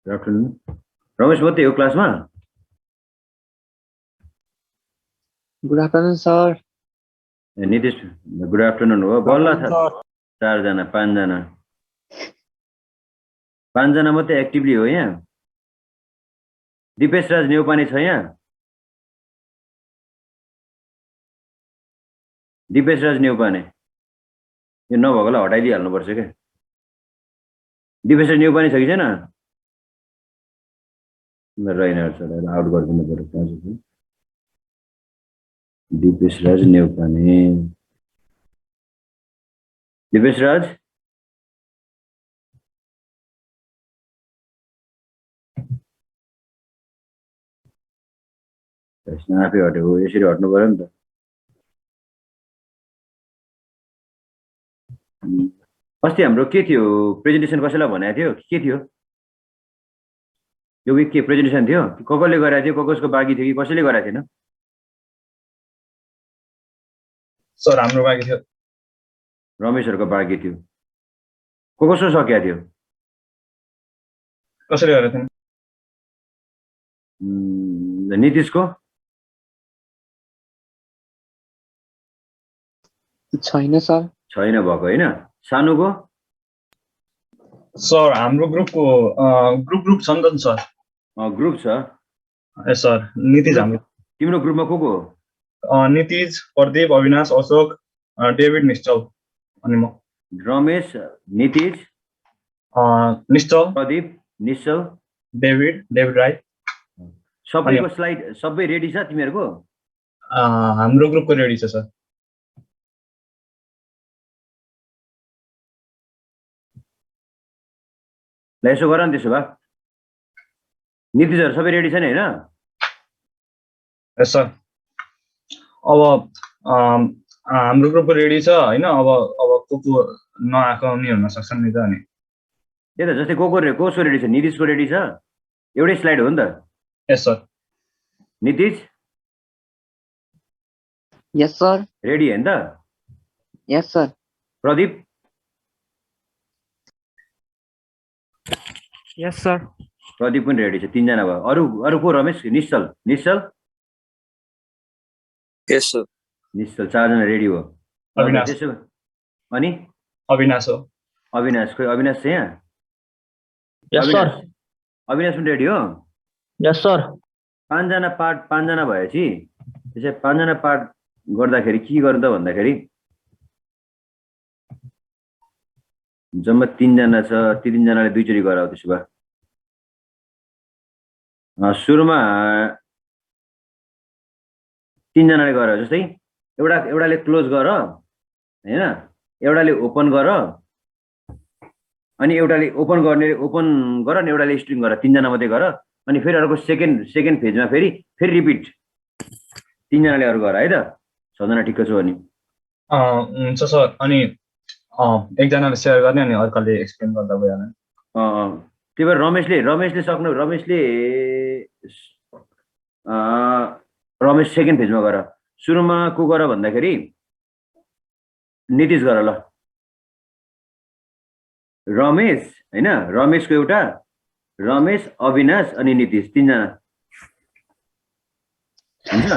Good afternoon. Ramesh, what your class ma? Good afternoon, sir. Nitish, good afternoon. हो बल्ल चारजना पाँचजना मात्रै एक्टिभली हो यहाँ. दिपेश राज नेउपाने छ यहाँ. दिपेश राज नेउपाने यो नभएकोलाई हटाइदिइहाल्नुपर्छ क्या. दिपेश राज नेउपाने छ कि छैन? रहेन आउट गरिदिनु पर्यो. दिपेश राज नेउपाने. दिपेश राज आफै हटेको. यसरी हट्नु पर्यो नि त. अस्ति हाम्रो के थियो प्रेजेन्टेसन कसैलाई भनेको थियो के थियो यो विक के प्रेजेन्टेसन थियो कसले गराएको थियो कसको बाँकी थियो कि कसैले गराएको थिएन? सर हाम्रो बाँकी थियो. रमेशहरुको बाँकी थियो. कसो सकेको थियो? कसैले गरेको थिएन. नीतिशको छैन सर. छैन भएको हैन. सानुको सर हाम्रो ग्रुपको ग्रुप छ नि त सर. ग्रुप छ. ए सर नीतिश हाम्रो. तिम्रो ग्रुपमा को को? नीतिश, प्रदीप, अविनाश, अशोक, डेभिड, निश्चल अनि म. रमेश, नीतिश, निश्चल, प्रदीप, निश्चल, डेभिड राई. सबैको स्लाइड सबै रेडी छ तिमीहरुको? हाम्रो ग्रुपको रेडी छ सर. ल यसो गर नि त्यसो भए. नीतिशहरु सबै रेडी छ नि हैन? यस सर. अब हाम्रो ग्रुपको रेडी छ हैन. अब को नआएको नि हुन सक्छन् नि त अनि. त्यही त जस्तै को रेडी छ? नीतिशको रेडी छ. एउटै स्लाइड हो नि त. यस सर. नीतिश यस सर. रेडी हैन त? यस सर. प्रदीप यस सर. प्रदीप पनि रेडी छ. तीनजना भयो. अरु को? रमेश, निश्चल यस सर. निश्चल चारजना रेडी हो. अविनाश अनि अविनाश हो. अविनाश खोइ अविनाश छ यहाँ? यस सर. अविनाश पनि रेडी हो. यस सर. पाँचजना भएपछि त्यसै पाँचजना पार्ट गर्दाखेरि के गर्नु त भन्दाखेरि जम्मा तीनजना छ. ती तीनजनाले दुईचोटि गराउ. त्यसो भए सुरुमा तीनजनाले गर. जस्तै एउटाले क्लोज गर हैन, एउटाले ओपन गर अनि एउटाले ओपन गर अनि एउटाले स्ट्रिङ गर. तीनजना मात्रै गर. अनि फेरि अर्को सेकेन्ड फेजमा फेरि रिपिट तीनजनाले अरु गर है त. छजना ठिक्क छ अनि हुन्छ सर. अनि एकजनाले शेयर गर्ने अनि अर्कोले एक्सप्लेन गर्दा भइहाल्यो. त्यही भएर रमेशले सक्नु. रमेश सेकेन्ड फेजमा गर. सुरुमा को गर भन्दाखेरि नीतिश गर. ल रमेश हैन, रमेशको एउटा, रमेश, अविनाश अनि नीतिश तीनजना हुन्छ.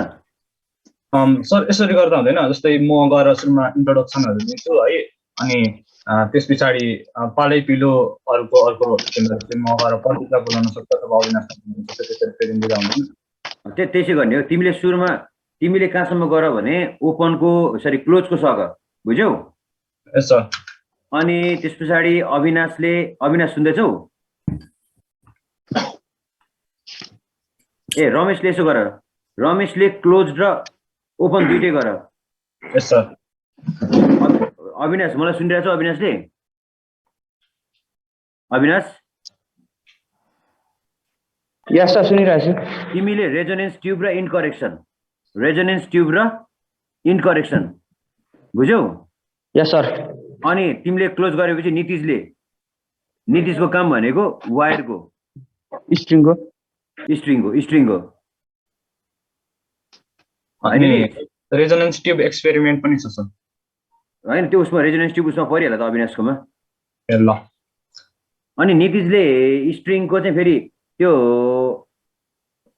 सर यसरी गर्दा हुँदैन? जस्तै म गएर सुरुमा इन्ट्रोडक्सनहरु दिन्छु है. अनि त्यस पछाडि पालै पिलो अर्को म गएर प्रदीपलाई बोलाउन सक्छ अथवा अविनाश त्यसरी फेरि दिँदा हुँदैन? त्यसै गर्ने हो. तिमीले कहाँसम्म गर भने क्लोजको सक बुझ्यौ? यस सर. अनि त्यस पछाडि अविनाश सुन्दैछौ? रमेशले यसो गर. रमेशले क्लोज र ओपन दुईटै गर. यस सर. अविनाश मलाई सुनिरहेछ? अविनाश यस सर सुनिरहेछु. तिमीले रेजोनेन्स ट्युब र इन्करेक्सन बुझ्यौ? यस सर. अनि तिमीले क्लोज गरेपछि नीतिशको काम भनेको वायरको स्ट्रिङको अनि रेजोनेन्स ट्युब एक्सपेरिमेन्ट पनि छ सर. हैन त्यो उसमा रेजोनेन्स ट्युब उसमा परिहाल्छ त अविनाशकोमा. ल अनि नीतिशले स्ट्रिङको चाहिँ फेरि त्यो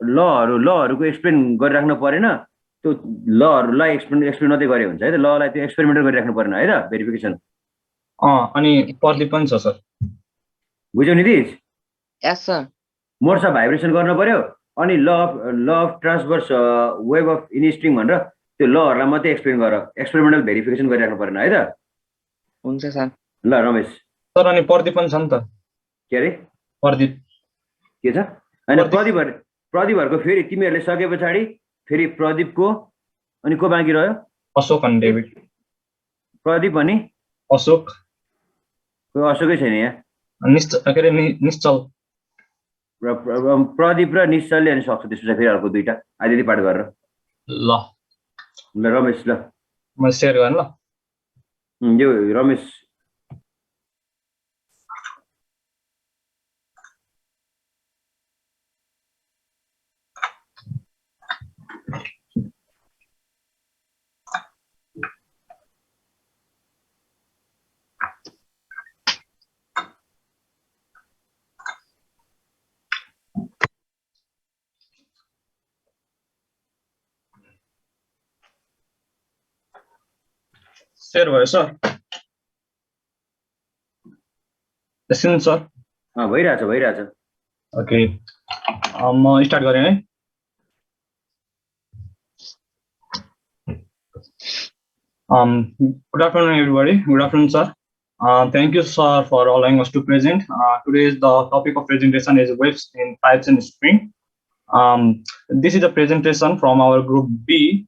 लहरुको एक्सप्लेन गरिराख्नु परेन त्यो लहरुलाई एक्सप्लेन मात्रै गरे हुन्छ है त ललाई त्यो एक्सपेरिमेन्टल गरिराख्नु परेन है त भेरिफिकेसन अनि प्रदीप पनि छ सर बुझ्यौ Nitish Yes, sir. Modes of vibration गर्नु पर्यो अनि law of transverse wave of in string भनेर त्यो लहरुलाई मात्रै एक्सप्लेन गर एक्सपेरिमेन्टल भेरिफिकेसन गरिराख्नु परेन है त हुन्छ सर ल रमेश सर अनि प्रदीप पनि छ नि त के अरे प्रदीप के छ हैन प्रदीपहरुको फेरि तिमीहरूले सके पछाडि फेरि प्रदीपको अनि को बाँकी रह्यो अशोक अनि डेभिड प्रदीप अनि अशोक कोही अशोकै छैन यहाँ निश्चल प्रदीप र निश्चलले अनि सक्छ त्यसपछि फेरि अर्को दुईटा आधी पाठ गरेर ल रमेश ल म सेयर गर्न ल यो रमेश सेयर भयो सर एकछिन सर भइरहेछ ओके म स्टार्ट गरेँ है good afternoon everybody, good afternoon sir. Thank you sir for allowing us to present. Today is the topic of presentation is waves in pipes and string. This is a presentation from our group B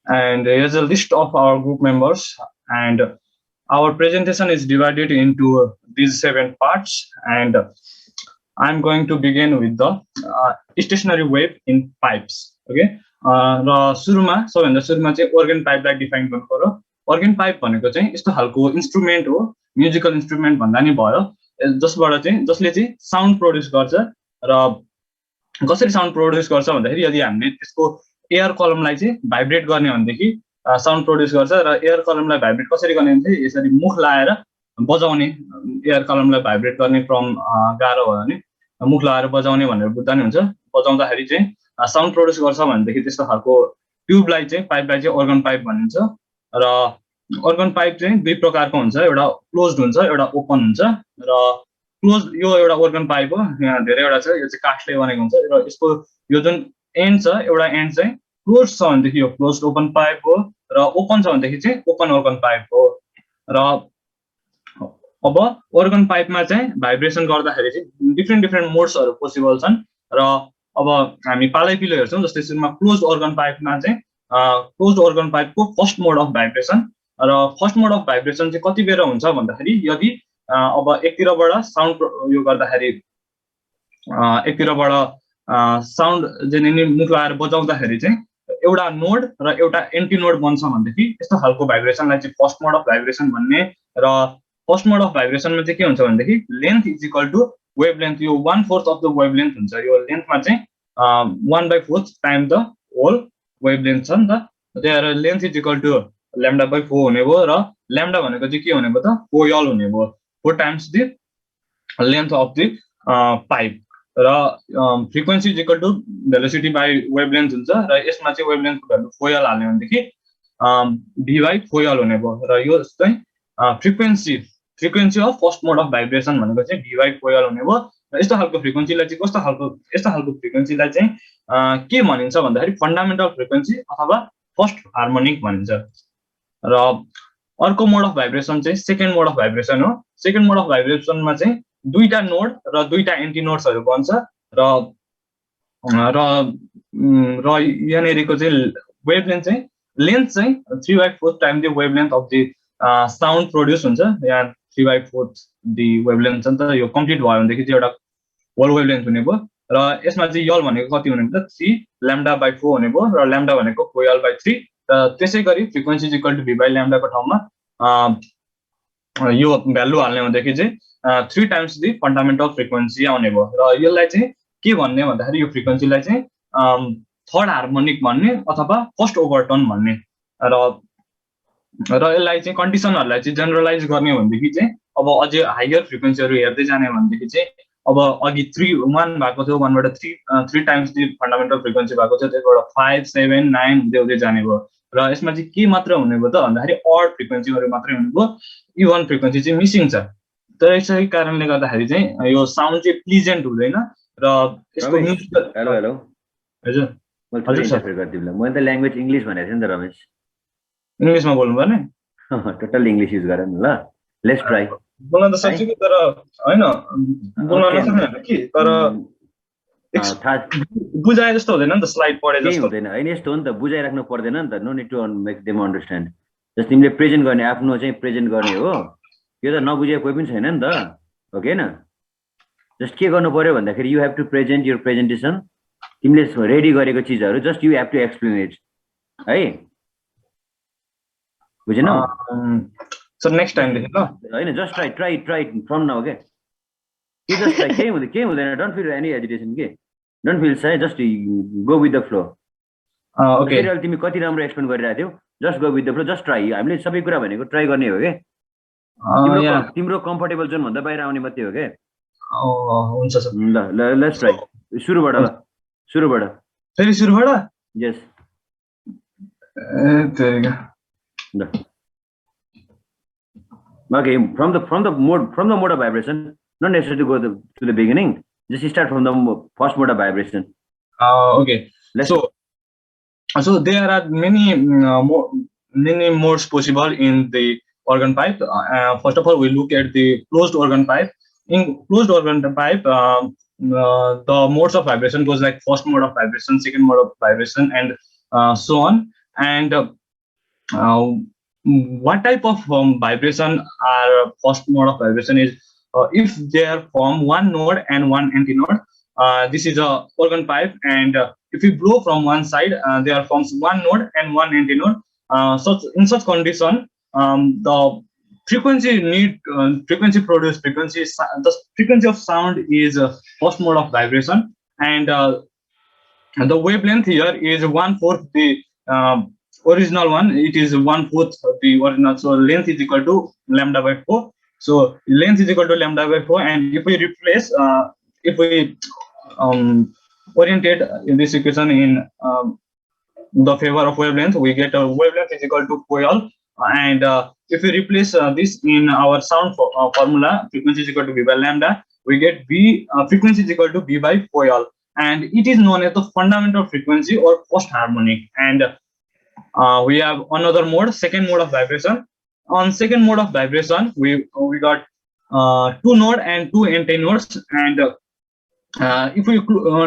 and here's a list of our group members and our presentation is divided into these 7 parts and I'm going to begin with the stationary wave in pipes. Okay. र सुरुमा सबैभन्दा सुरुमा चाहिँ organ pipe लाई define गर्नु पर्यो organ pipe भनेको चाहिँ यस्तो खालको इन्स्ट्रुमेन्ट हो म्युजिकल इन्स्ट्रुमेन्ट भन्दा नि भयो जसबाट चाहिँ जसले चाहिँ साउन्ड प्रोड्युस गर्छ र कसरी साउन्ड प्रोड्युस गर्छ भन्दाखेरि यदि हामीले त्यसको एयर कलमलाई चाहिँ भाइब्रेट गर्ने भनेदेखि साउन्ड प्रोड्युस गर्छ र एयर कलमलाई भाइब्रेट कसरी गर्ने भने चाहिँ यसरी मुख लाएर बजाउने एयर कलमलाई भाइब्रेट गर्ने क्रम गाह्रो भयो भने मुख लाएर बजाउने भनेर बुझ्दा नि हुन्छ बजाउँदाखेरि चाहिँ साउन्ड प्रोड्युस गर्छ भनेदेखि त्यस्तो खालको ट्युबलाई चाहिँ पाइपलाई चाहिँ organ पाइप भनिन्छ र organ पाइप चाहिँ दुई प्रकारको हुन्छ एउटा क्लोज्ड हुन्छ एउटा ओपन हुन्छ र क्लोज यो एउटा organ पाइप हो यहाँ धेरैवटा छ यो चाहिँ काठले बनेको हुन्छ र यसको यो जुन एन्ड छ एउटा एन्ड चाहिँ क्लोज छ भनेदेखि यो क्लोज्ड ओपन पाइप हो र ओपन छ भनेदेखि चाहिँ ओपन organ पाइप हो र अब organ पाइपमा चाहिँ भाइब्रेसन गर्दाखेरि चाहिँ डिफ्रेन्ट मोड्सहरु पोसिबल छन् र अब हामी पालैपिलो हेर्छौं जस्तै सुरुमा क्लोज्ड organ पाइपमा चाहिँ क्लोज्ड organ पाइपको फर्स्ट मोड अफ भाइब्रेसन र फर्स्ट मोड अफ भाइब्रेसन चाहिँ कति बेर हुन्छ भन्दाखेरि यदि अब एकतिरबाट साउन्ड यो गर्दाखेरि एकतिरबाट साउन्ड जेनेनी मुख लाएर बजाउँदाखेरि चाहिँ एउटा नोड र एउटा एन्टी नोड बन्छ भनेदेखि यस्तो खालको भाइब्रेसनलाई चाहिँ फर्स्ट मोड अफ भाइब्रेसन भन्ने र फर्स्ट मोड अफ भाइब्रेसनमा चाहिँ के हुन्छ भनेदेखि length is equal to wavelength यो 1/4 of the wavelength हुन्छ यो लेन्थमा चाहिँ 1/4 टाइम द होल wavelength छ नि त त्यही लेन्थ इज इक्वल टु λ/4 हुने भयो र लैम्डा भनेको चाहिँ के हुने भयो त 4l हुने भयो 4 times the length of the pipe र frequency is equal to velocity by wavelength हुन्छ र यसमा चाहिँ वेभलेन्थको भ्यालु 4l हाल्ने भनेदेखि v/4l हुने भयो र यो चाहिँ frequency of first mode of vibration भनेको चाहिँ v/4l हुने भयो र यस्तो खालको फ्रिक्वेन्सीलाई चाहिँ यस्तो खालको फ्रिक्वेन्सीलाई चाहिँ के भनिन्छ भन्दाखेरि फन्डामेन्टल फ्रिक्वेन्सी अथवा फर्स्ट हार्मोनिक भनिन्छ र अर्को मोड अफ भाइब्रेसन चाहिँ सेकेन्ड मोड अफ भाइब्रेसन हो सेकेन्ड मोड अफ भाइब्रेसनमा चाहिँ दुईटा नोड र दुईटा एन्टी नोड्सहरु बन्छ र यहाँनेरिको चाहिँ वेभलेन्थ चाहिँ लेन्थ चाहिँ 3/4 time the wavelength of the sound produce हुन्छ यहाँ 3/4 दी वेभलेन्थ छ नि त यो कम्प्लिट भयो भनेदेखि चाहिँ एउटा होल वेभलेन्थ हुने भयो र यसमा चाहिँ यल भनेको कति हुने त 3 λ/4 हुने भयो र लैम्डा भनेको 4l/3 र त्यसैगरी frequency is equal to v/λ को ठाउँमा यो भ्यालु हाल्ने भनेदेखि चाहिँ 3 टाइम्स दी फन्डामेन्टल फ्रिक्वेन्सी आउने भयो र यसलाई चाहिँ के भन्ने भन्दाखेरि यो फ्रिक्वेन्सीलाई चाहिँ थर्ड हार्मोनिक भन्ने अथवा फर्स्ट ओभरटोन भन्ने र यसलाई चाहिँ कन्डिसनहरुलाई चाहिँ जनरलाइज गर्ने भनेदेखि चाहिँ अब अझै हायर फ्रिक्वेन्सीहरू हेर्दै जाने भनेदेखि चाहिँ अब अघि 1 भएको थियो 1 बाट 3 टाइम्स दी फन्डामेन्टल फ्रिक्वेन्सी भएको थियो त्यसबाट 5 7 9 हुँदै हुँदै जाने भयो र यसमा चाहिँ के मात्र हुने भयो त भन्दाखेरि अड फ्रिक्वेन्सीहरू मात्रै हुने भयो इभन फ्रिक्वेन्सी चाहिँ मिसिङ छ तर यसै कारणले गर्दाखेरि चाहिँ यो साउन्ड चाहिँ प्लिजेन्ट हुँदैन र यसको हेलो हेलो हजुर मैले थोरै इन्टरफेयर गरिदिउँला मैले त ल्याङ्ग्वेज इङ्ग्लिस भनेको थिएँ नि त रमेश इङ्ग्लिसमा बोल्नुपर्ने टोटल इङ्ग्लिस युज गर न ल लेट्स ट्राई बोल्न त सक्छु कि तर होइन बोल्न नसक्ने होइन कि तर बुझाए जस्तो हुँदैन नि त स्लाइड पढे जस्तो हुँदैन होइन यस्तो हो नि त बुझाइराख्नु पर्दैन नि त no need to make them understand जस्तो तिमीले प्रेजेन्ट गर्ने आफ्नो चाहिँ प्रेजेन्ट गर्ने हो यो त नबुझेको कोही पनि छैन नि त हो कि होइन जस्ट के गर्नु पर्यो भन्दाखेरि you have to present your presentation तिमीले रेडी गरेको चिजहरू just you have to explain it है बुझेनौ सर नेक्स्ट टाइमदेखि ल होइन जस्ट ट्राई फ्रम नाउ के जस्ट ट्राई केही हुँदैन डोन्ट फिल एनी एजिटेसन के don't feel shy just go with the flow okay अहिले तिमी कति राम्रो एक्सप्लेन गरिरहेको थियौ just go with the flow just try हामीले सबै कुरा भनेको ट्राई गर्ने हो के तिम्रो कम्फर्टेबल जोन भन्दा बाहिर आउने मात्रै हो के हुन्छ सर ल लेट्स ट्राई सुरुबाट फेरि सुरुबाट यस Okay, from the mode of vibration, not necessarily to go to the beginning. Just start from the first mode of vibration. Okay. So there are many modes possible in the organ pipe. First of all, we look at the closed organ pipe. In closed organ pipe, the modes of vibration goes like first mode of vibration, second mode of vibration, and so on. And what type of vibration are first mode of vibration is if they are from one node and one antinode. This is a organ pipe, and if we blow from one side, there forms one node and one antinode. In such condition, the frequency produced the frequency of sound is first mode of vibration, and the wavelength here is 1/4 the original one. It is 1/4 the original, so length is equal to lambda by 4. So length is equal to lambda by 4, and if we replace if we orientate in this equation in the favor of wavelength, we get a wavelength is equal to coil, and if we replace this in our sound formula, frequency is equal to v by lambda, we get v frequency is equal to v by coil, and it is known as the fundamental frequency or first harmonic. And we have another mode, second mode of vibration. On second mode of vibration, we got 2 node and 2 antinodes, and if we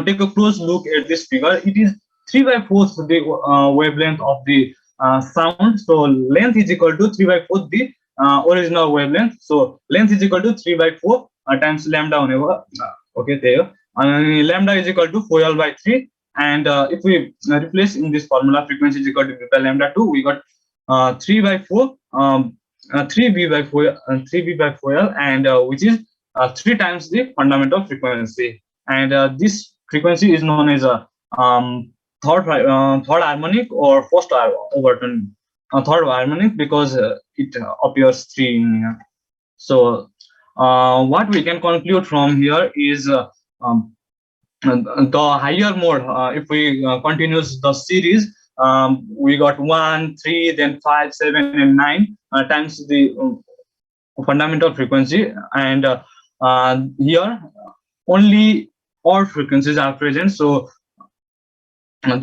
take a close look at this figure, it is 3/4 the wavelength of the sound. So length is equal to 3/4 the original wavelength. So length is equal to 3/4 times lambda whenever. Okay, there. Lambda is equal to 4L by 3. And if we replace in this formula, frequency is equal to v by lambda 2, we got 3/4, 3v by 4L, and which is 3 times the fundamental frequency. And this frequency is known as a third harmonic or first overtone. Third harmonic because it appears 3 in here. So what we can conclude from here is the higher mode, if we continues the series, we got 1, 3, then 5, 7, and 9 times the fundamental frequency, and here only odd frequencies are present, so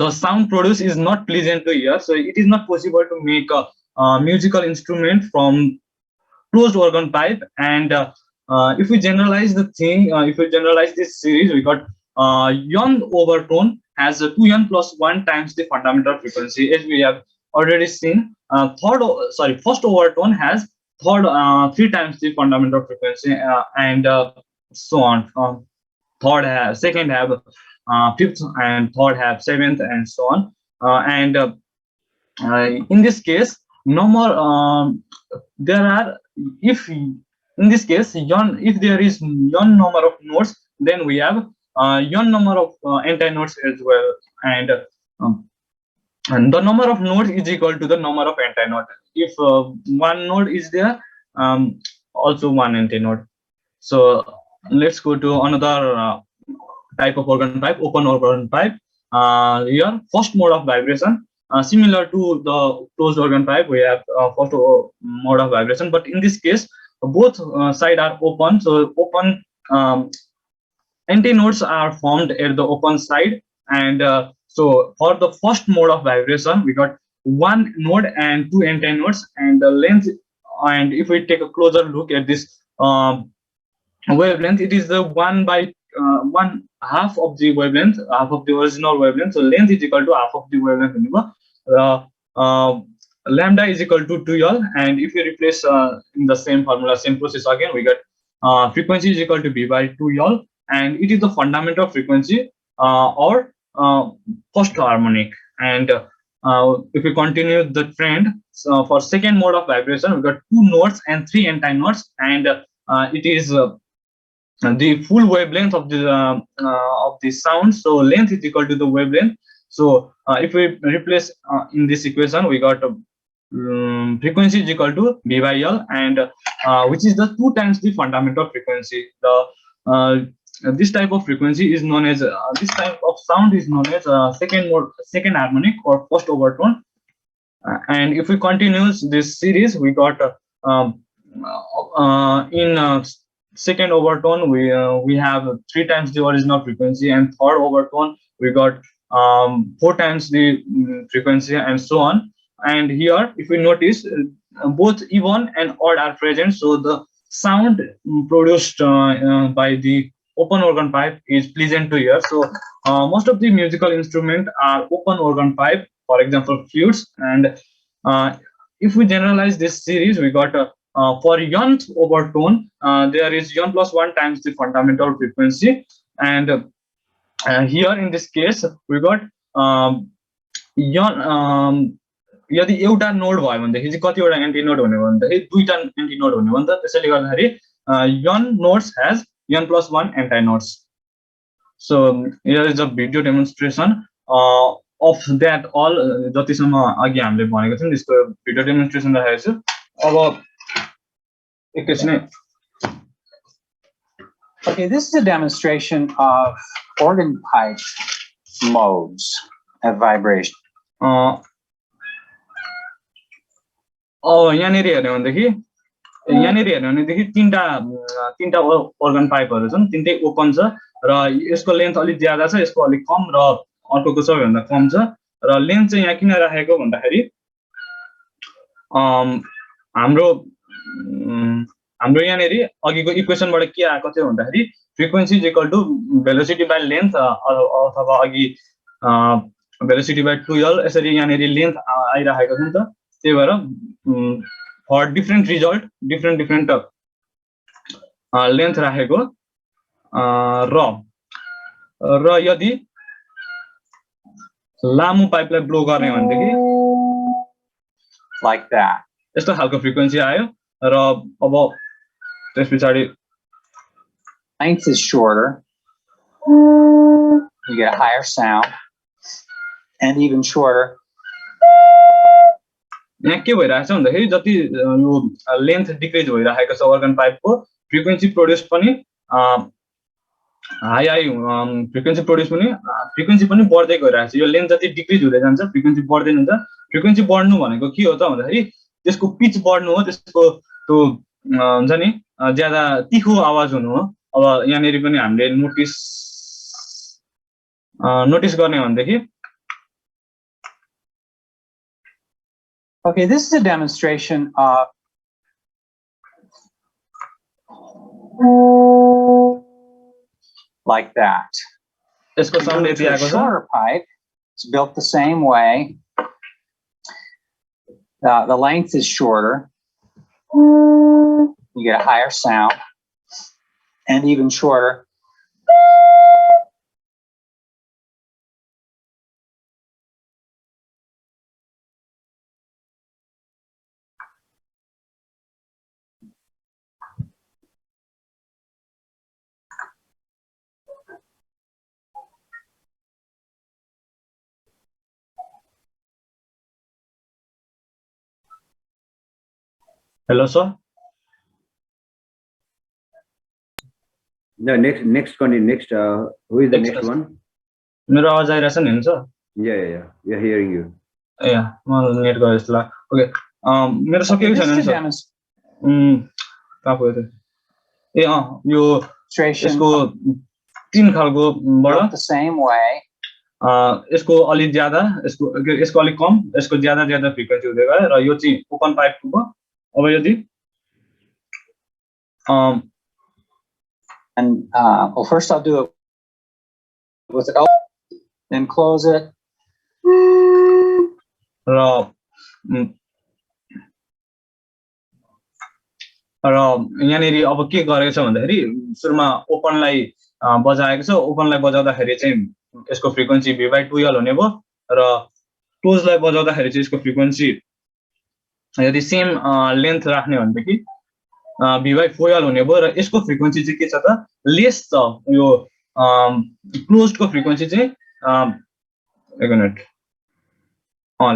the sound produced is not pleasant to hear. So it is not possible to make a musical instrument from closed organ pipe. And if we generalize the thing, if we generalize this series, we got yon overtone has 2n plus 1 times the fundamental frequency, as we have already seen. First overtone has 3 times the fundamental frequency, and so on. Second have 5th, and third have 7th, and so on. And in this case, no more. There are, if in this case if there is yon number of nodes, then we have yon number of antinodes as well, and the number of nodes is equal to the number of antinodes. If one node is there, also one antinode. So let's go to another type of organ pipe, open organ pipe. Here, first mode of vibration, similar to the closed organ pipe, we have first mode of vibration, but in this case, both sides are open. So open antinodes are formed at the open side, and so for the first mode of vibration, we got one node and two antinodes, and the length. And if we take a closer look at this wavelength, it is the one half of the wavelength, half of the original wavelength. So length is equal to half of the wavelength. Lambda is equal to 2L, and if you replace in the same formula, same process again, we get frequency is equal to B by 2L, and it is the fundamental frequency or first harmonic. And if we continue the trend, so for second mode of vibration, we got two nodes and three antinodes, and it is the full wavelength of the sound. So length is equal to the wavelength. So if we replace in this equation, we got frequency is equal to B by L, and which is the 2 times the fundamental frequency. The this type of frequency is known as this type of sound is known as second harmonic or first overtone. And if we continue this series, we got in second overtone we have 3 times the original frequency, and third overtone we got 4 times the frequency, and so on. And here, if we notice, both even and odd are present, so the sound produced by the open organ pipe is pleasant to hear. So most of the musical instruments are open organ pipe, for example flutes. And if we generalize this series, we got for nth overtone there is n plus 1 times the fundamental frequency, and here in this case we got यदि एउटा node भयो भनेदेखि चाहिँ कतिवटा एन्टिनोड हुने हो भन्दाखेरि दुईटा एन्टिनोड हुने हो नि त, त्यसैले गर्दाखेरि n nodes has n plus 1 antinodes. So here is a video demonstration of that all जतिसम्म अघि हामीले भनेको थियौं त्यसको भिडियो डेमोन्स्ट्रेसन राखेको छु. अब एकैछिन. Okay, this is a demonstration of organ pipe modes of vibration. यहाँनिर हेर्ने भनेदेखि तीनटा organ पाइपहरु छन्, तीनटै ओपन छ र यसको लेन्थ अलि ज्यादा छ, यसको अलि कम र अर्कोको सबैभन्दा कम छ. र लेन्थ चाहिँ यहाँ किन राखेको भन्दाखेरि हाम्रो यहाँनिर अघिको इक्वेसनबाट के आएको थियो भन्दाखेरि frequency is equal to velocity by length अथवा अघि भेलोसिटी बाइ 2L, यसरी यहाँनिर लेन्थ आइराखेको छ नि त. त्यही भएर for different result different length राखेको. र यदि लामो पाइपलाई ब्लो गर्ने भनेदेखि like that. यस्तो खालको फ्रिक्वेन्सी आयो. र अब त्यस पछाडी Length is shorter. You get a higher sound, and even shorter. यहाँ के भइरहेछ भन्दाखेरि जति यो लेन्थ डिक्रिज भइरहेको छ organ पाइपको फ्रिक्वेन्सी प्रोड्युस पनि हाई फ्रिक्वेन्सी पनि बढ्दै गइरहेछ. यो लेन्थ जति डिक्रिज हुँदै जान्छ फ्रिक्वेन्सी बढ्दै जान्छ. फ्रिक्वेन्सी बढ्नु भनेको के हो त भन्दाखेरि त्यसको पिच बढ्नु हो, त्यसको त्यो हुन्छ नि ज्यादा तिखो आवाज हुनु हो. अब यहाँनिर पनि हामीले नोटिस गर्ने भनेदेखि Okay, this is a demonstration of like that. यसको साउन्ड यति आएको छ. Shorter pipe. It's built the same way. The length is shorter. You get a higher sound, and even shorter. Hello, sir. No, next continue. Next, who is the next one? मेरो आवाज आइरहेछ नि हुन्छ Yeah. We are hearing you. ए म net गयो जस्तो लाग्यो okay मेरो सकेको This छैन is नि a सर कहाँ गयो त ए यो demonstration यसको तीन खालको बाट built the same way. यसको अलि ज्यादा यसको अलि कम यसको ज्यादा फ्रिक्वेन्सी हुँदै गयो र यो चाहिँ ओपन पाइपको भयो अब यदि And well, first I'll do it with it open, then close it. र यहाँनिर अब के गरेको छ भन्दाखेरि सुरुमा ओपनलाई बजाएको छ ओपनलाई बजाउँदाखेरि चाहिँ यसको फ्रिक्वेन्सी v/2l हुने भयो र क्लोजलाई बजाउँदाखेरि चाहिँ यसको फ्रिक्वेन्सी यदि सेम लेन्थ राख्ने भनेदेखि v/4l हुने भयो र यसको फ्रिक्वेन्सी चाहिँ के छ त लेस छ यो क्लोजको फ्रिक्वेन्सी चाहिँ एक मिनेट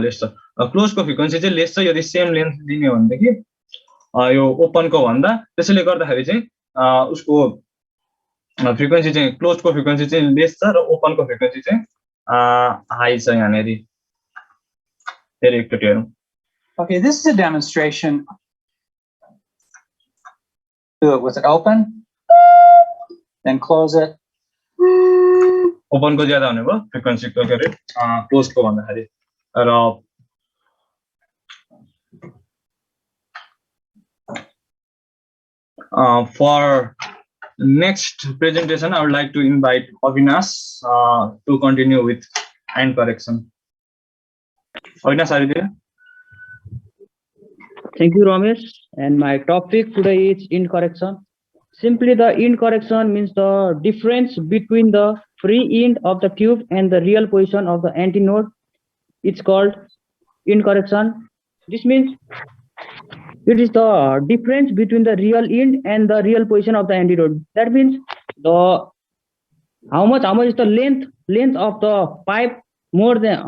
लेस छ क्लोजको फ्रिक्वेन्सी चाहिँ लेस छ यदि सेम लेन्थ दिने भनेदेखि यो ओपनको भन्दा त्यसैले गर्दाखेरि चाहिँ उसको फ्रिक्वेन्सी चाहिँ क्लोजको फ्रिक्वेन्सी चाहिँ लेस छ र ओपनको फ्रिक्वेन्सी चाहिँ हाई छ यहाँनिर फेरि एकचोटि हेरौँ Okay, this is a demonstration. Do it with it open, then close it. ओपनको ज्यादा हुने भयो फ्रिक्वेन्सीको के अरे क्लोजको भन्दाखेरि र for next presentation I would like to invite Avinash to continue with end correction. Avinash, are you there? Thank you, Ramesh. And my topic today is incorrection. Simply, the incorrection means the difference between the free end of the tube and the real position of the antinode. It's called incorrection. This means it is the difference between the real end and the real position of the antinode. That means the how much is the length of the pipe more than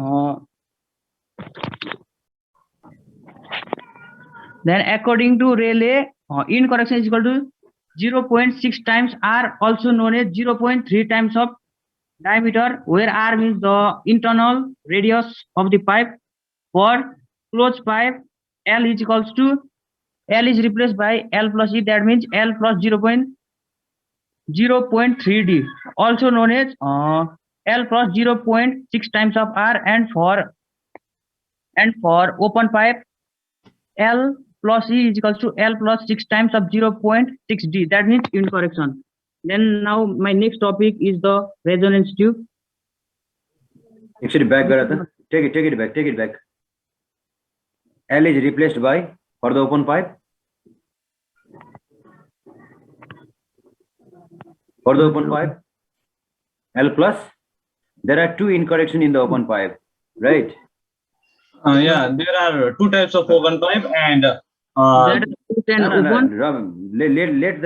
then according to Rayleigh, incorrection is equal to 0.6 times R, also known as 0.3 times of diameter, where R means the internal radius of the pipe. For closed pipe, L is equals to L is replaced by L plus E, that means L plus 0.3D, also known as L plus 0.6 times of R, and for open pipe, L plus E is equals to L plus 6 times of 0.6D, that means incorrection. Then now my next topic is the resonance tube. Actually back take it back. L is replaced by for the open pipe. For the open pipe, L plus. There are two incorrection in the open pipe, right? Yeah, there are two types of open pipe and Let the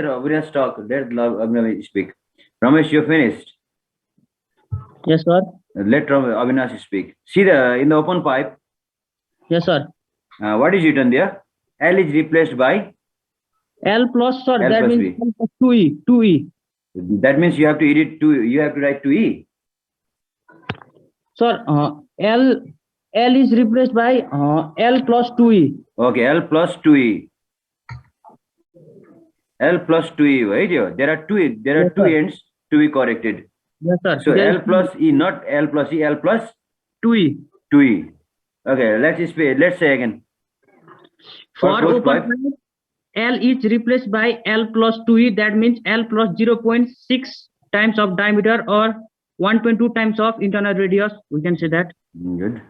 Avinash talk. Let Avinash speak. Ramesh, you finished. Yes, sir. Let Avinash speak. See in the open pipe. Yes, sir. What is written there? L is replaced by L plus, sir. L That plus means B. 2E. That means you have to edit 2. You have to write 2E. Sir, L is replaced by L plus 2E. Okay, L plus 2E. L plus 2E, right? There are two ends to be corrected. Yes, sir. So L plus E, not L plus E, L plus 2E. 2E. Okay, let's say again. For open pipe, L is replaced by L plus 2E. That means L plus 0.6 times of diameter or 1.2 times of internal radius. We can say that. Good.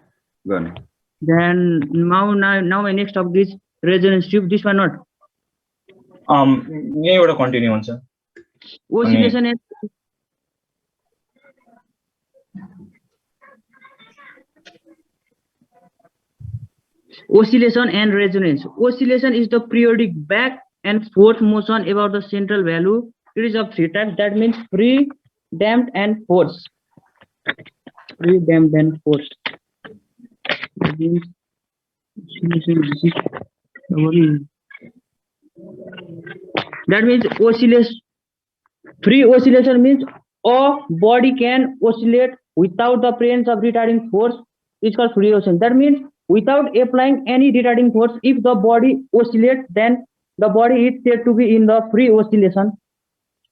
Go on. Then now my next topic is resonance tube. This one not. यहीँबाट continue हुन्छ Oscillation and resonance. Oscillation is the periodic back and forth motion about the central value. It is of three types. That means free, damped, and forced. Free, damped, and forced. That means oscillation. Free oscillation means a body can oscillate without the presence of retarding force. It's called free oscillation. That means without applying any retarding force, if the body oscillates, then the body is said to be in the free oscillation.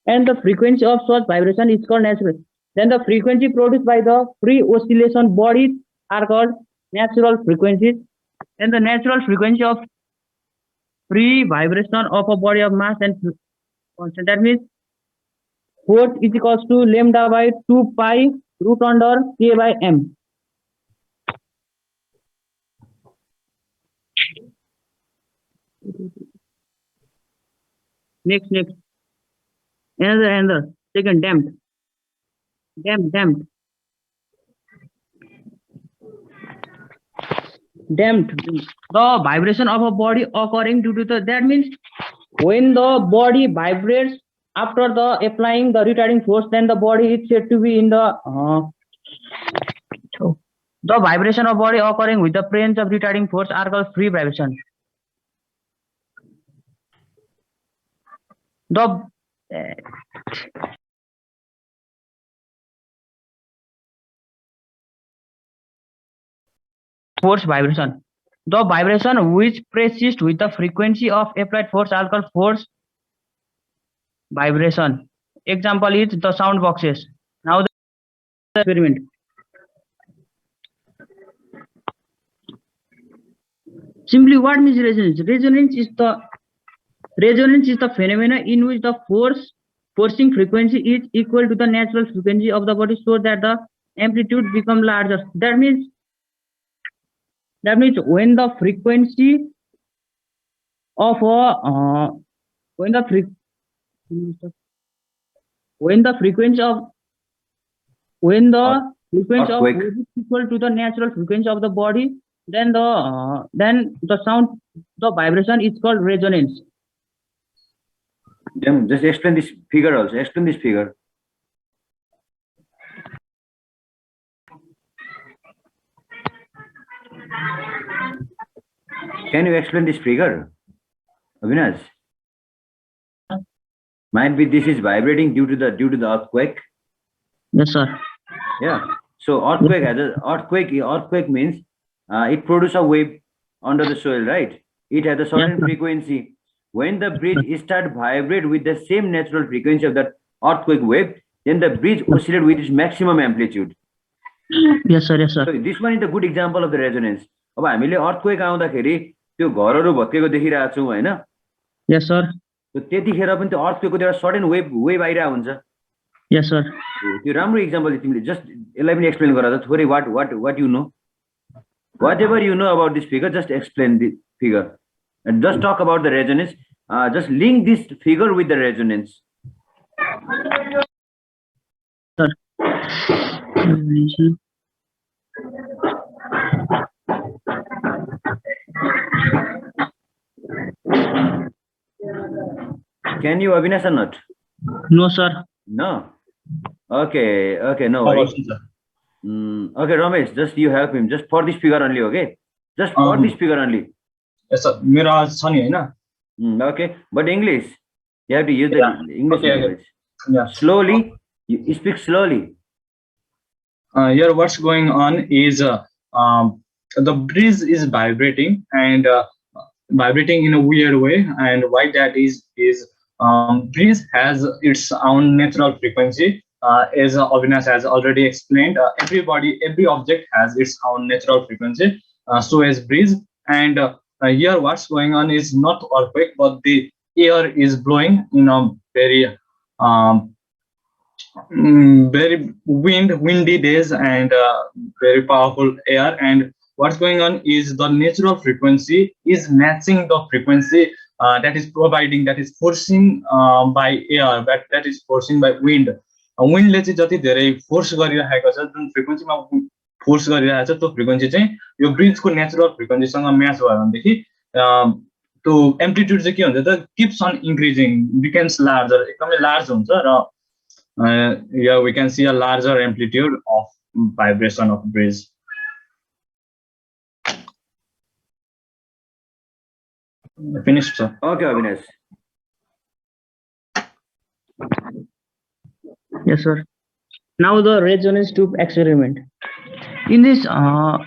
And the frequency of such vibration is called natural. Then the frequency produced by the free oscillation bodies are called natural frequencies. And the natural frequency of free vibration of a body of mass and constant. That means force is equals to lambda by 2 pi root under k by m. Next. Another. Second, damped. The vibration of a body occurring due to that means when the body vibrates after the applying the retarding force, then the body is said to be in the vibration of body occurring with the presence of retarding force are called free vibration. The force vibration. The vibration which persists with the frequency of applied force are called force vibration. Example is the sound boxes. Now the experiment. Simply what means resonance? Resonance is the phenomena in which the forcing frequency is equal to the natural frequency of the body so that the amplitude become larger. That means when the frequency of a when the frequency of Earthquake. wave is equal to the natural frequency of the body, then the sound, the vibration is called resonance. Just explain this figure also. Explain this figure. Can you explain this figure, Avinash? Might be this is vibrating due to the earthquake. Yes, sir. Yeah. So earthquake means it produces a wave under the soil, right? It has a certain frequency. When the bridge start vibrate with the same natural frequency of that earthquake wave, then the bridge oscillates with its maximum amplitude. Yes, sir. So this one is a good example of the resonance. अब हामीले earthquake आउँदाखेरि त्यो घरहरू भत्केको देखिरहेको छौँ हैन? Yes, sir. So त्यतिखेर पनि त्यो earthquake को एउटा sudden wave आइरा हुन्छ. Yes, sir. त्यो राम्रो example तिमीले just यसलाई पनि explain गर त थोरै what you know. Whatever you know about this figure, just explain the figure. And just talk about the resonance. Just link this figure with the resonance. Sir. Can you, Avinash, or not? No, sir. No. Okay, no worries. Okay, Ramesh, just you help him. Just for this figure only, okay? Just for this figure only. Yes, sir. मेरो आज छ नि हैन? Okay, but English. You have to use the English language. Yeah. Slowly, you speak slowly. Here what's going on is the breeze is vibrating and vibrating in a weird way, and why that is breeze has its own natural frequency. As Avinash has already explained, every object has its own natural frequency, so as breeze. And here what's going on is not earthquake, but the air is blowing in a very very windy days and very powerful air. And what's going on is the natural frequency is matching the frequency that is forcing by air, that is forcing by wind. Windले चाहिँ जति धेरै force गरिरहेको छ, जुन फ्रिक्वेन्सीमा force गरिरहेको छ त्यो frequency चाहिँ यो ब्रिजको नेचुरल फ्रिक्वेन्सीसँग म्याच भयो भनेदेखि त्यो एम्प्लिट्युड चाहिँ के हुन्छ त, keeps on increasing, becomes larger, एकदमै लार्ज हुन्छ र here we can see a larger amplitude of vibration of breeze. Finished, sir. Okay, Avinash. Yes, sir. Now the resonance tube experiment. In this, sir,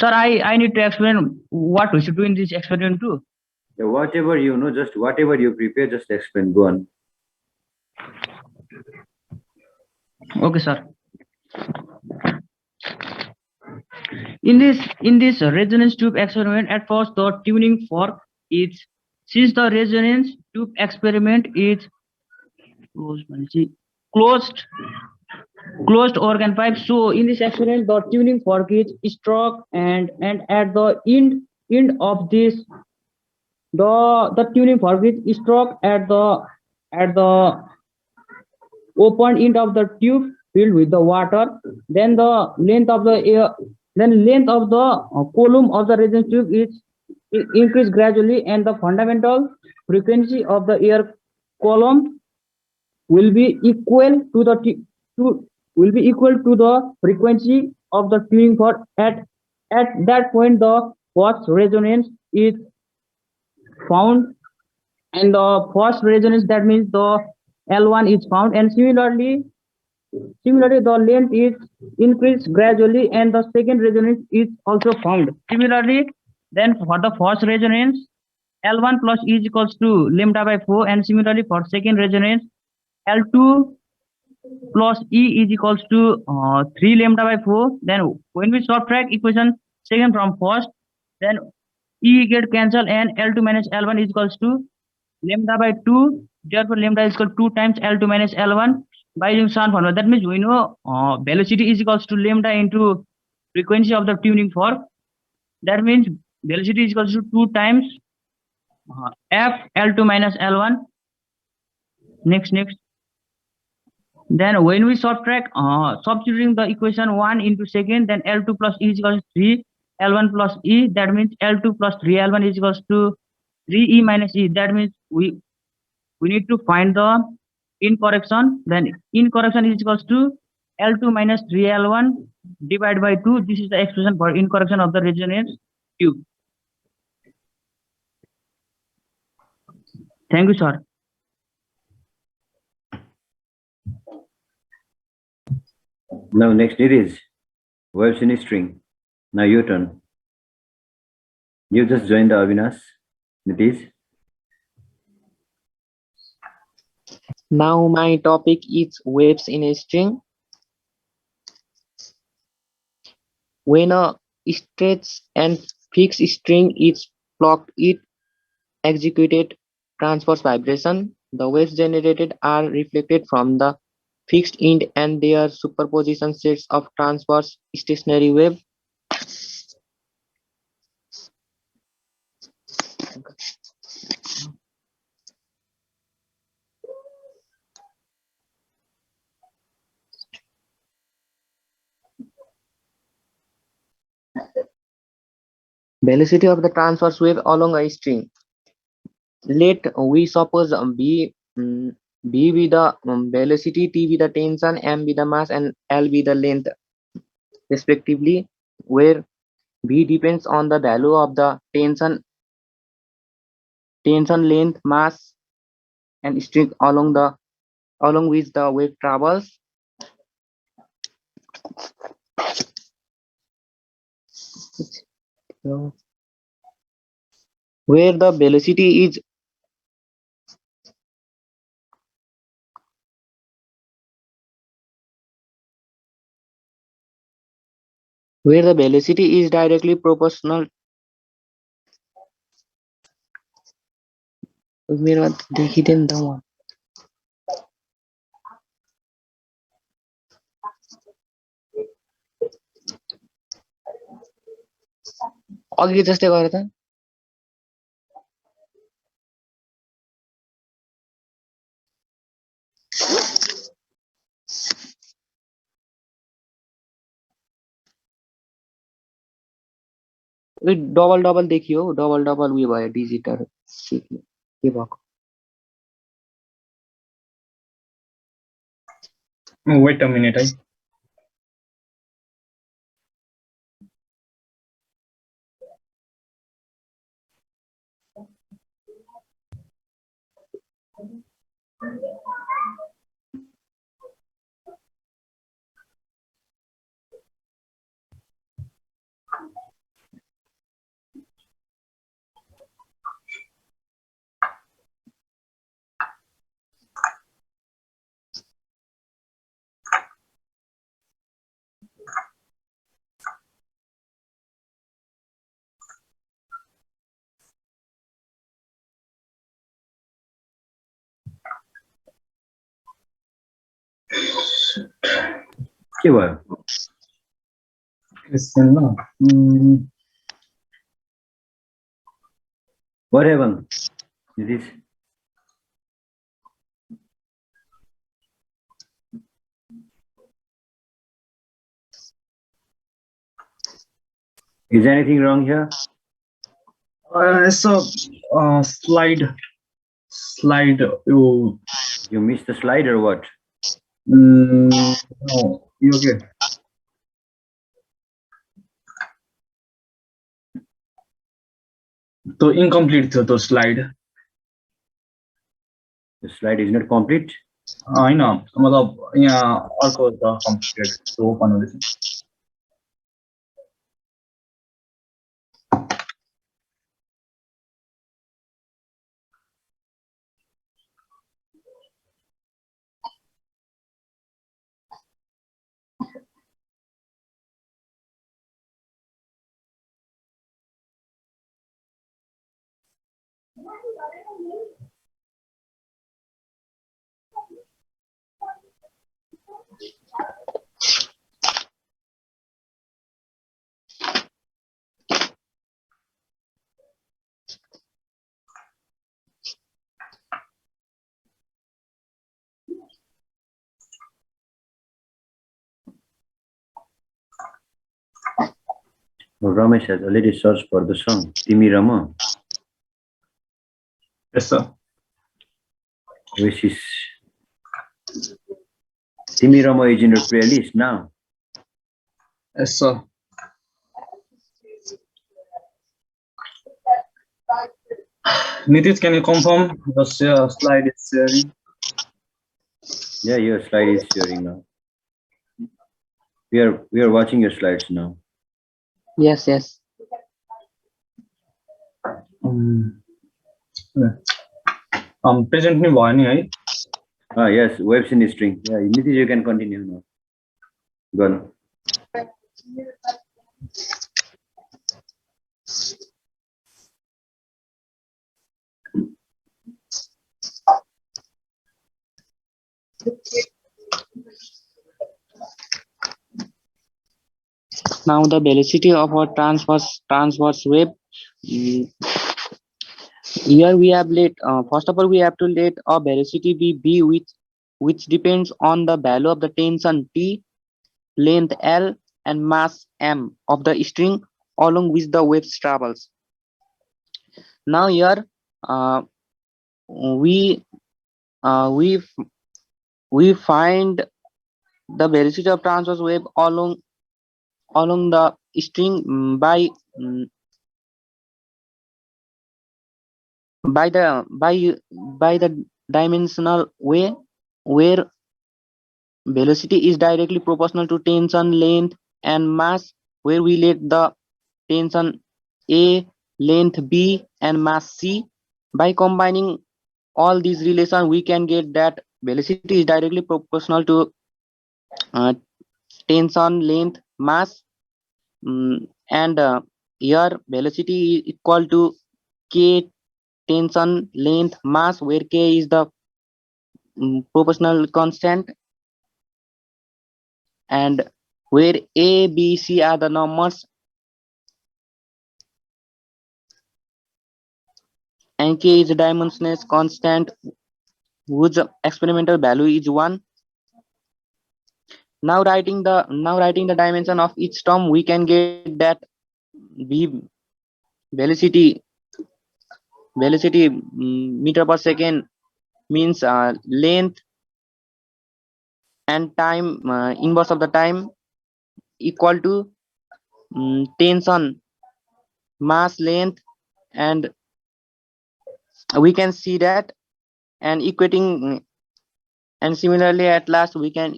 I need to explain what we should do in this experiment too. Yeah, whatever you know, just whatever you prepare, just explain. Go on. Okay, sir. In this resonance tube experiment, at first the tuning fork is, since the resonance tube experiment is closed closed organ pipe, so in this experiment the tuning fork is struck, and at the end of this, the tuning fork is struck at the open end of the tube filled with the water. Then the length of the air, then length of the column of the resonance tube is increased gradually, and the fundamental frequency of the air column will be equal to the frequency of the tuning fork. At that point, the first resonance is found, and the first resonance, that means the L1 is found, and similarly the length is increased gradually, and the second resonance is also found. Similarly, then for the first resonance, L1 plus E is equals to lambda by 4, and similarly for second resonance, L2 plus E is equals to 3 lambda by 4. Then when we subtract equation second from first, then E get cancelled, and L2 minus L1 is equals to lambda by 2. Therefore, lambda is equal to 2 times L2 minus L1 by using Shan formula. That means we know velocity is equals to lambda into frequency of the tuning fork. That means velocity is equals to 2 times F L2 minus L1. Next. Then when we subtract, substituting the equation 1 into second, then L2 plus E is equals to 3 L1 plus E. That means L2 plus 3 L1 is equals to 3E minus E. That means we need to find the incorrection. Then incorrection is equals to L2 minus 3L1 divided by 2. This is the expression for incorrection of the resonance tube. Thank you, sir. Now next it is waves in a string. Now your turn. You just joined the Avinash. Nitish. Now my topic is waves in a string. When a stretched and fixed string is plucked, it executed transverse vibration. The waves generated are reflected from the fixed end and their superposition sets of transverse stationary wave. Velocity of the transverse wave along a string. Let we suppose B be the velocity, T be the tension, M be the mass, and L be the length, respectively, where V depends on the value of the tension, length, mass, and string along which the wave travels. Where the velocity is directly proportional. मेरे बात देखी then था अघि जस्तै गरे त double देखियो double उयो भयो डिजिटहरु के भएको Wait a minute. के भयो क्वेसन ल What happened? This is anything wrong here? so slide you You missed the slide or what? no you okay तो incomplete थियो त्यो slide The slide is not complete. हैन मतलब यहाँ अर्को छ completed त्यो open हुँदैछ Ramesh has already searched for the song. Timi Rama, yes sir which is Timi Rama is in your playlist now. yes sir Nitish, can you confirm the slide is sharing? Yeah, your slide is sharing now. We are watching your slides now. Yes, yes. Present ni bhayo ni hai Yes, web scene string. Yeah, Nitish, you can continue now. Go on. Now the velocity of our transverse wave. Here we have let first of all we have to let a velocity be b which depends on the value of the tension T, length L, and mass M of the string along which the wave travels. Now here we find the velocity of transverse wave along the string by the dimensional way where velocity is directly proportional to tension, length, and mass, where we let the tension A, length B, and mass C. By combining all these relations, we can get that velocity is directly proportional to tension, length, mass, and here velocity is equal to K, tension, length, mass, where K is the proportional constant, and where A, B, C are the numbers, and K is a dimensionless constant whose experimental value is 1. Now writing the dimension of each term, we can get that V velocity meter per second means length and time inverse of the time equal to tension, mass, length, and we can see that, and equating and similarly at last we can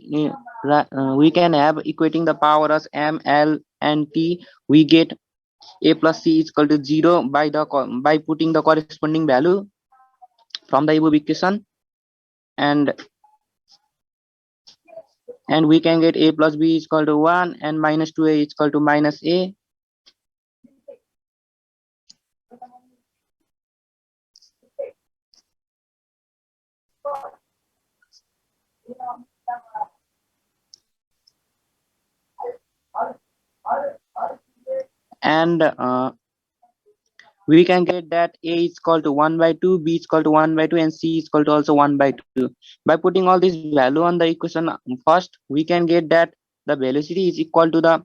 have equating the power as M, L, and T. We get A plus C is equal to 0 by putting the corresponding value from the above equation, and and we can get a plus b is equal to 1 and minus 2a is equal to minus a. And we can get that a is equal to 1 by 2, b is equal to 1 by 2, and c is equal to also 1 by 2. By putting all this value on the equation first, we can get that the velocity is equal to the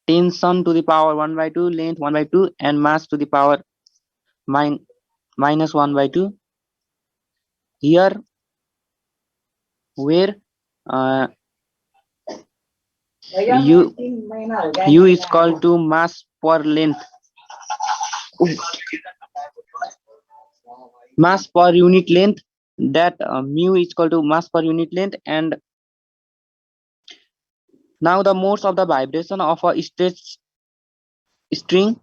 tension to the power 1 by 2, length 1 by 2, and mass to the power minus 1 by 2. Here, where u is equal to mass per length, mass per unit length, that mu is equal to mass per unit length. And now the modes of the vibration of a stretched string.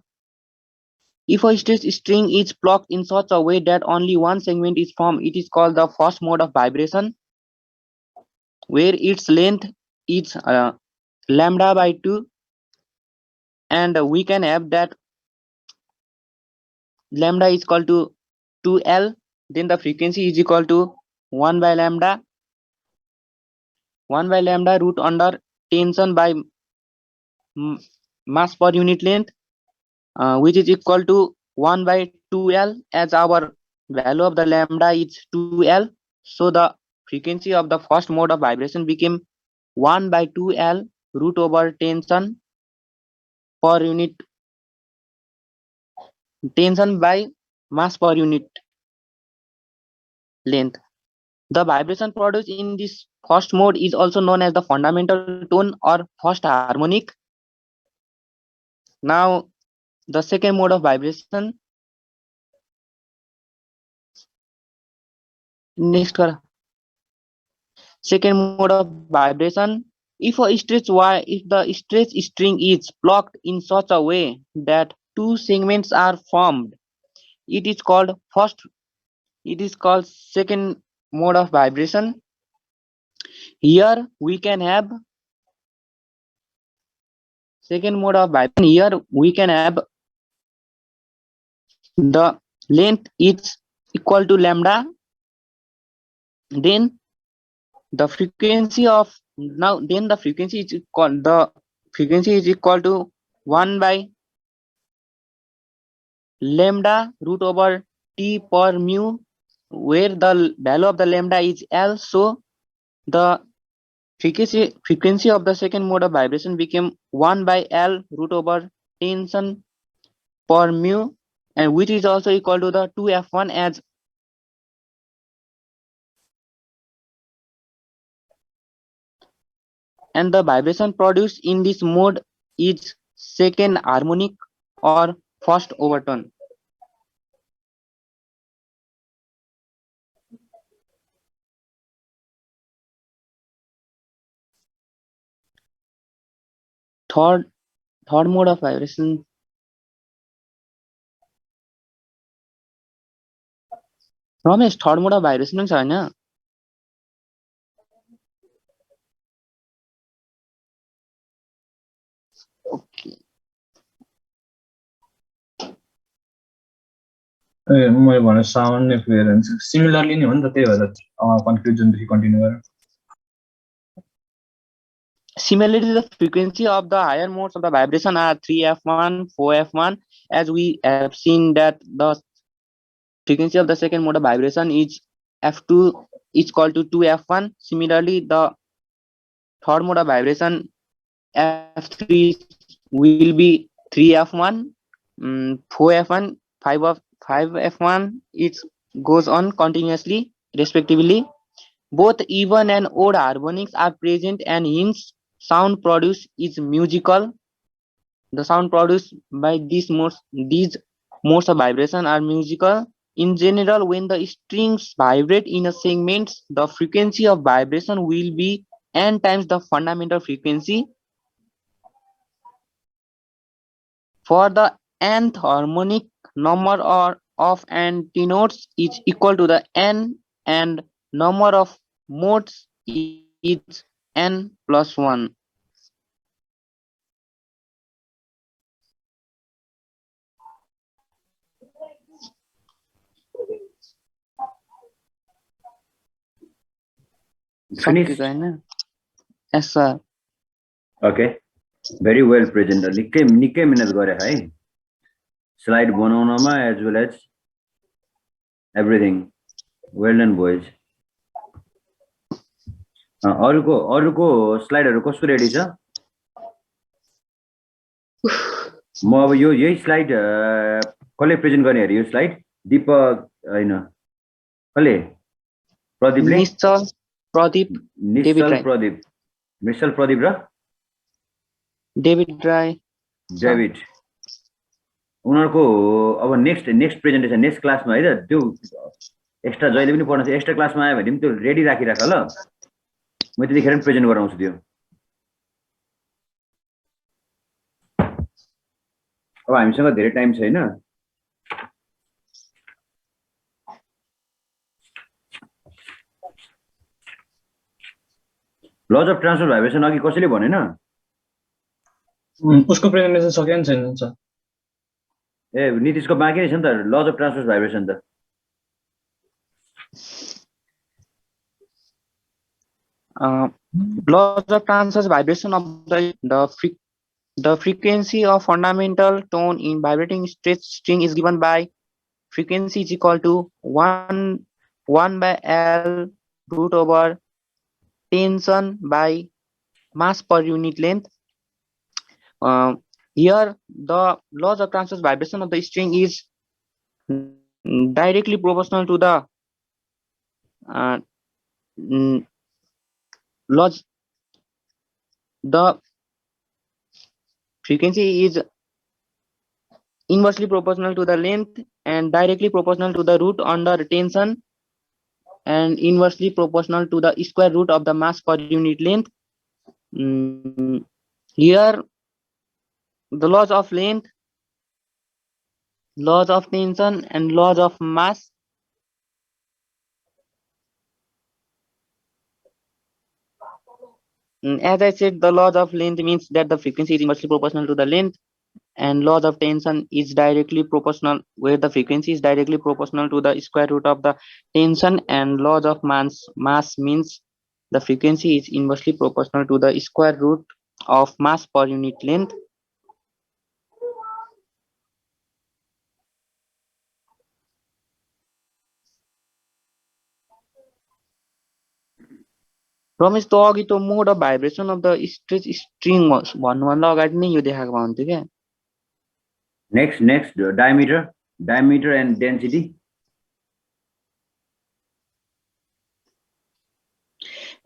If a stretched string is plucked in such a way that only one segment is formed, it is called the first mode of vibration, where its length is lambda by 2, and we can have that lambda is equal to 2L, then the frequency is equal to 1 by lambda root under tension by mass per unit length, which is equal to 1 by 2L, as our value of the lambda is 2L. So the frequency of the first mode of vibration became 1 by 2L root over tension per unit, tension by mass per unit length. The vibration produced in this first mode is also known as the fundamental tone or first harmonic. Now the second mode of vibration. Next, second mode of vibration. If the stretched string is plucked in such a way that two segments are formed, it is called second mode of vibration. Here we can have second mode of vibration. Here we can have the length is equal to lambda, then the frequency is equal to 1 by lambda root over t per mu, where the value of the lambda is L. So the frequency of the second mode of vibration became 1 by L root over tension per mu, and which is also equal to the 2f1, as and the vibration produced in this mode is second harmonic or first overtone. Third mode of vibration. Ramesh, third mode of vibration पनि छ हैन? Okay, ए मैले भने सामान्य frequency similarly नि हो नि त, त्यही भएर कन्फ्युजनदेखि कन्टिन्यू गरेँ। Similarly, the frequency of the higher modes of the vibration are 3f1, 4f1, as we have seen that the frequency of the second mode of vibration is f2 is equal to 2f1. Similarly, the third mode of vibration f3 will be 3f1, 4f1, 5f1. It goes on continuously respectively. Both even and odd harmonics are present, and hence sound produced is musical. The sound produced by these modes of vibration are musical. In general, when the strings vibrate in a segment, the frequency of vibration will be n times the fundamental frequency. For the nth harmonic, number of antinodes is equal to the n, and number of modes is n plus 1. Finished? Yes, sir. Okay. Very well present. निकै मिहिनेत गरे है slide बनाउनमा as well as everything. Well done, boys. अरूको स्लाइडहरु कस्तो ready छ? म अब यही स्लाइड कसले प्रेजेन्ट गर्ने अरे यो स्लाइड? दीपक हैन कसले? प्रदीपले? निश्चल प्रदीप निश्चल प्रदीप र डेभिड राय डेभिड उनीहरुको अब नेक्स्ट प्रेजेन्टेसन नेक्स्ट क्लासमा है त त्यो एक्स्ट्रा जहिले पनि पढ्न एक्स्ट्रा क्लासमा आयो भने पनि त्यो रेडी राखिराख ल म त्यतिखेर पनि प्रेजेन्ट गराउँछु त्यो अब हामीसँग धेरै टाइम छैन लज अफ ट्रान्सफर भाइब्रेसन अघि कसैले भनेन उसको प्रेजेन्टेसन सकेन छैन सर ए नीतिशको बाँकी नै छ नि त लज अफ ट्रान्सफर भाइब्रेसन त laws of transverse vibration of the frequency of fundamental tone in vibrating string is given by frequency is equal to 1 by L root over tension by mass per unit length. Here the laws of transverse vibration of the string is directly proportional to the the frequency is inversely proportional to the length and directly proportional to the root under tension and inversely proportional to the square root of the mass per unit length. Here the laws of length, laws of tension and laws of mass as I said, the laws of length means that the frequency is inversely proportional to the length, and laws of tension is directly proportional, where the frequency is directly proportional to the square root of the tension, and laws of mass means the frequency is inversely proportional to the square root of mass per unit length. Ramesh त अघि त mode of vibration of the stretch string भन्नुभन्दा अगाडि नै यो देखाएको हुन्थ्यो क्या next diameter and density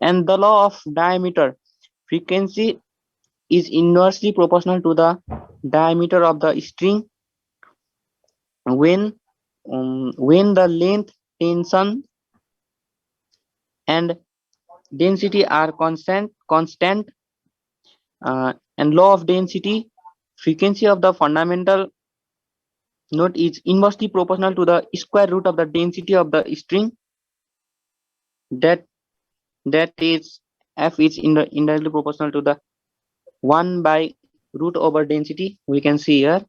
and the law of diameter frequency is inversely proportional to the diameter of the string when the length, tension and density are constant and law of density frequency of the fundamental note is inversely proportional to the square root of the density of the string that is f is indirectly proportional to the 1 by root over density. We can see here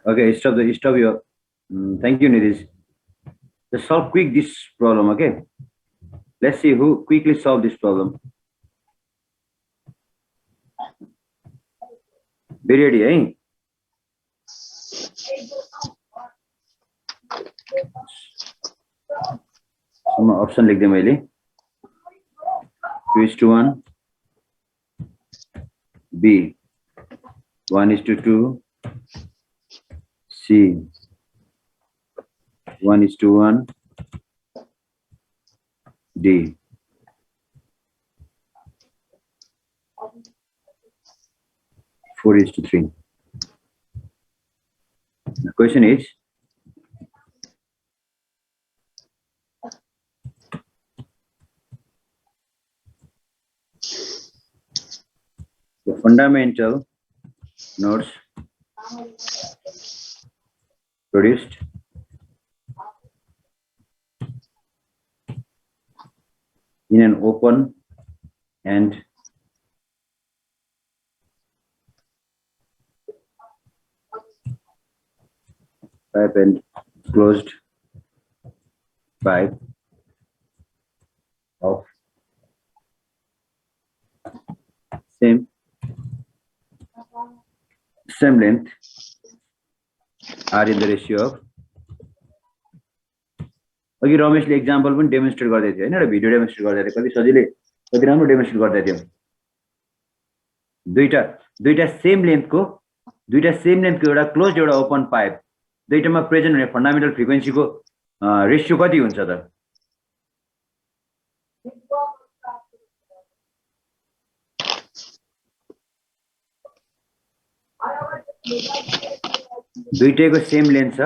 Okay, stop your thank you Nitish. Just solve quick this problem. Okay, let's see who quickly solve this problem. Be ready, eh? Some option like them, really. 2:1, B, 1:2, C, 1:1, D. Four is to 3. The question is, the fundamental nodes produced in an open and pipe and closed pipe of same length are in the ratio of अघि रमेशले example पनि demonstrate गर्दै थियो हैन र video demonstrate गर्दै थियो कति सजिलै कति राम्रो डेमोन्स्ट्रेट गर्दै थियो दुईटा सेम लेन्थको एउटा क्लोज्ड एउटा ओपन पाइप दुईटामा प्रेजेन्ट हुने फन्डामेन्टल फ्रिक्वेन्सीको रेशियो कति हुन्छ त दुईटैको सेम लेन्थ छ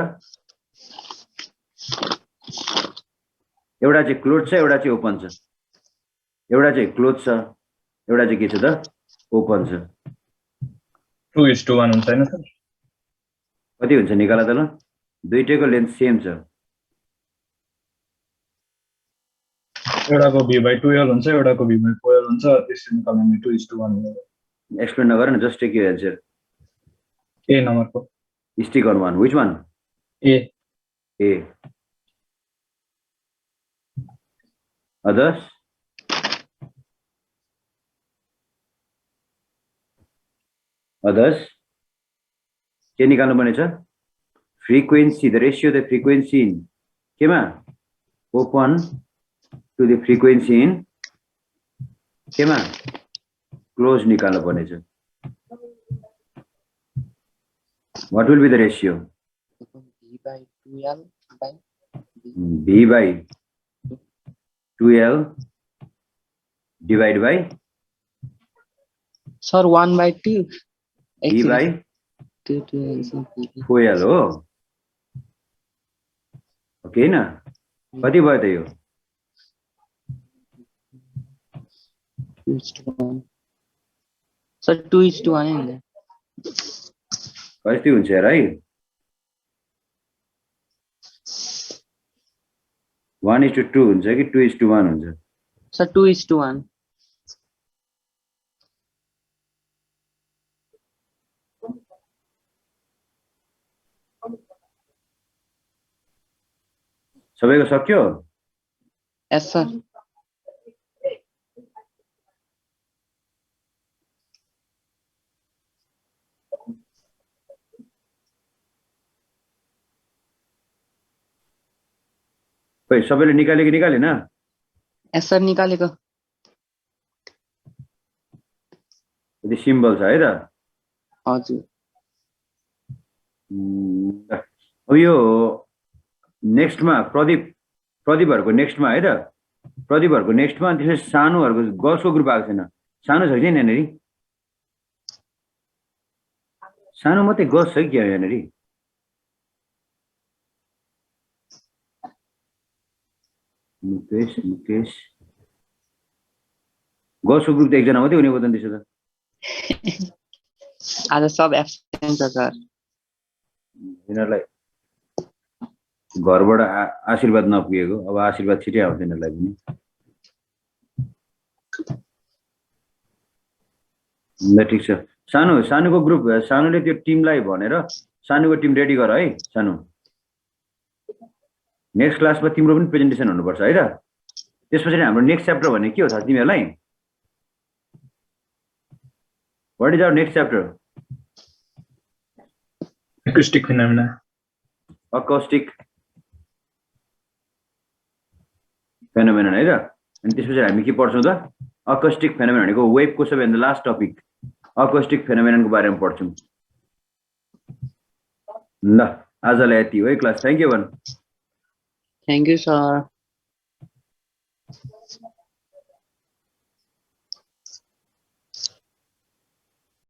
एउटा चाहिँ क्लोज छ एउटा चाहिँ ओपन छ एउटा चाहिँ क्लोज छ एउटा चाहिँ के छ त ओपन छ 2:1 हुन्छ हैन सर कति हुन्छ निकाला त ल दुईटैको लेन्थ सेम छ एउटाको v/2l हुन्छ एउटाको v/4l हुन्छ त्यसरी निकाल्ने 2:1 हुन्छ एक्सप्लेन नगर न just take your answer a नम्बरको stick on one which one a others के निकाल्नु पर्ने छ frequency the ratio the frequency in केमा open to the frequency in केमा क्लोज निकाल्नु पर्ने छ what will be the ratio v by 2l divided by Sir, 1/2. v by 4l हो ओके न कति भयो त यो 2:1. Sir, 2:1 कति हुन्छ यार है 1:2 हुन्छ कि 2:1 हुन्छ Sir, 2:1. सबैको सक्यो Yes, sir. खै सबैले निकाले कि निकालेन Yes, sir, निकालेको. यदि सिम्बल छ है त हजुर. अब यो नेक्स्टमा प्रदीपहरुको नेक्स्टमा है त प्रदीपहरुको नेक्स्टमा त्यसै सानोहरुको गसको ग्रुप आएको छैन सानो छ कि यहाँनेरि सानो मात्रै गस छ कि यहाँनेरि मुकेश गसको ग्रुप त एकजना मात्रै हुने भयो त त्यसो त आज सब एब्सेन्ट छ सर. यिनीहरूलाई घरबाट आशीर्वाद नपुगेको अब आशीर्वाद छिटै आउँछ यिनीहरूलाई पनि ल ठिक छ सानोको ग्रुप सानोले त्यो टिमलाई भनेर सानोको टिम रेडी गर है सानो नेक्स्ट क्लासमा तिम्रो पनि प्रेजेन्टेसन हुनुपर्छ है त त्यसपछि हाम्रो नेक्स्ट च्याप्टर भन्ने के हो थाहा तिमीहरूलाई what is our next chapter acoustic phenomena acoustic phenomenon है त अनि त्यसपछि हामी के पढ्छौं त acoustic phenomenon भनेको वेभको सबैभन्दा लास्ट टपिक acoustic phenomenon को बारेमा पढ्छौं ल आजलाई यति हो है class thank you one Thank you, sir.